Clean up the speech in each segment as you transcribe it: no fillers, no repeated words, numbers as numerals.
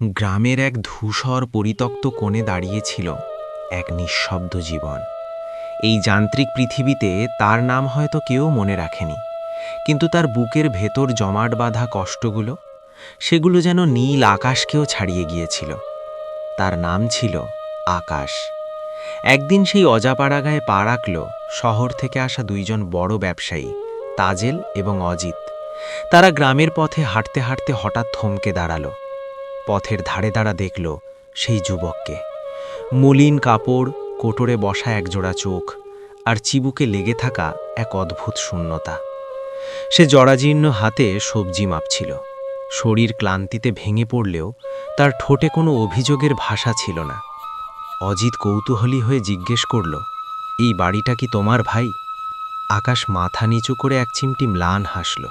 গ্রামের এক ধূসর পরিত্যক্ত কোণে দাঁড়িয়েছিল এক নিঃশব্দ জীবন। এই যান্ত্রিক পৃথিবীতে তার নাম হয়তো কেউ মনে রাখেনি, কিন্তু তার বুকের ভেতর জমাট বাঁধা কষ্টগুলো, সেগুলো যেন নীল আকাশকেও ছাড়িয়ে গিয়েছিল। তার নাম ছিল আকাশ। একদিন সেই অজাপাড়াগায় পা রাখল শহর থেকে আসা দুইজন বড় ব্যবসায়ী, তাজেল এবং অজিত। তারা গ্রামের পথে হাঁটতে হাঁটতে হঠাৎ থমকে দাঁড়ালো। পথের ধারে দাঁড়া দেখল সেই যুবককে। মলিন কাপড়, কোটরে বসা একজোড়া চোখ, আর চিবুকে লেগে থাকা এক অদ্ভুত শূন্যতা। সে জরাজীর্ণ হাতে সবজি মাপছিল। শরীর ক্লান্তিতে ভেঙে পড়লেও তার ঠোঁটে কোনো অভিযোগের ভাষা ছিল না। অজিত কৌতূহলী হয়ে জিজ্ঞেস করল, এই বাড়িটা কি তোমার ভাই? আকাশ মাথা নিচু করে এক চিমটি ম্লান হাসল।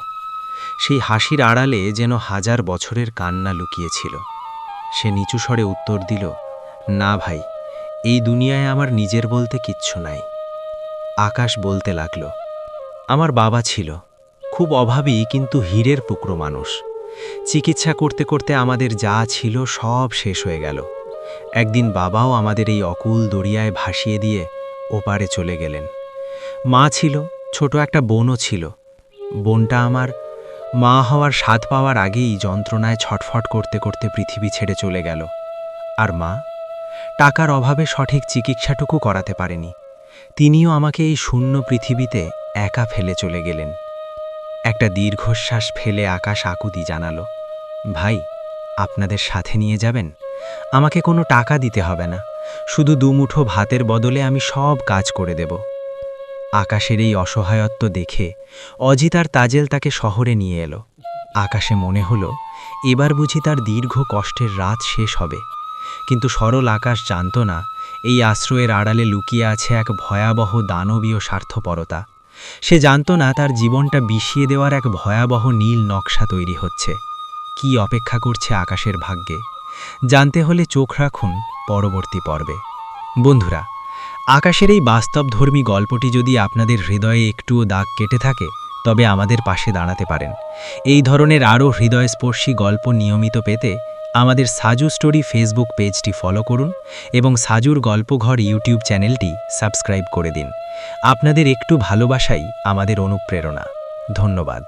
সেই হাসির আড়ালে যেন হাজার বছরের কান্না লুকিয়েছিল। সে নিচু স্বরে উত্তর দিল, না ভাই, এই দুনিয়ায় আমার নিজের বলতে কিচ্ছু নাই। আকাশ বলতে লাগল, আমার বাবা ছিল খুব অভাবী কিন্তু হীরের টুকরো মানুষ। চিকিৎসা করতে করতে আমাদের যা ছিল সব শেষ হয়ে গেল। একদিন বাবাও আমাদের এই অকুল দরিয়ায় ভাসিয়ে দিয়ে ওপারে চলে গেলেন। মা ছিল, ছোট একটা বোনও ছিল। বোনটা আমার মা হওয়ার স্বাদ পাওয়ার আগেই যন্ত্রণায় ছটফট করতে করতে পৃথিবী ছেড়ে চলে গেল। আর মা টাকার অভাবে সঠিক চিকিৎসাটুকু করাতে পারেনি। তিনিও আমাকে এই শূন্য পৃথিবীতে একা ফেলে চলে গেলেন। একটা দীর্ঘশ্বাস ফেলে আকাশ আকুতি জানালো, ভাই, আপনাদের সাথে নিয়ে যাবেন? আমাকে কোনো টাকা দিতে হবে না, শুধু দুমুঠো ভাতের বদলে আমি সব কাজ করে দেব। আকাশের এই অসহায়ত্ব দেখে অজিত আর তাজেল তাকে শহরে নিয়ে এলো। আকাশে মনে হলো এবার বুঝি তার দীর্ঘ কষ্টের রাত শেষ হবে। কিন্তু সরল আকাশ জানত না এই আশ্রয়ের আড়ালে লুকিয়ে আছে এক ভয়াবহ দানবীয় স্বার্থপরতা। সে জানত না তার জীবনটা বিষিয়ে দেওয়ার এক ভয়াবহ নীল নকশা তৈরি হচ্ছে। কি অপেক্ষা করছে আকাশের ভাগ্যে, জানতে হলে চোখ রাখুন পরবর্তী পর্বে। বন্ধুরা, আকাশের এই বাস্তবধর্মী গল্পটি যদি আপনাদের হৃদয়ে একটুও দাগ কেটে থাকে, তবে আমাদের পাশে দাঁড়াতে পারেন। এই ধরনের আরও হৃদয়স্পর্শী গল্প নিয়মিত পেতে আমাদের সাজু স্টোরি ফেসবুক পেজটি ফলো করুন এবং সাজুর গল্পঘর ইউটিউব চ্যানেলটি সাবস্ক্রাইব করে দিন। আপনাদের একটু ভালোবাসাই আমাদের অনুপ্রেরণা। ধন্যবাদ।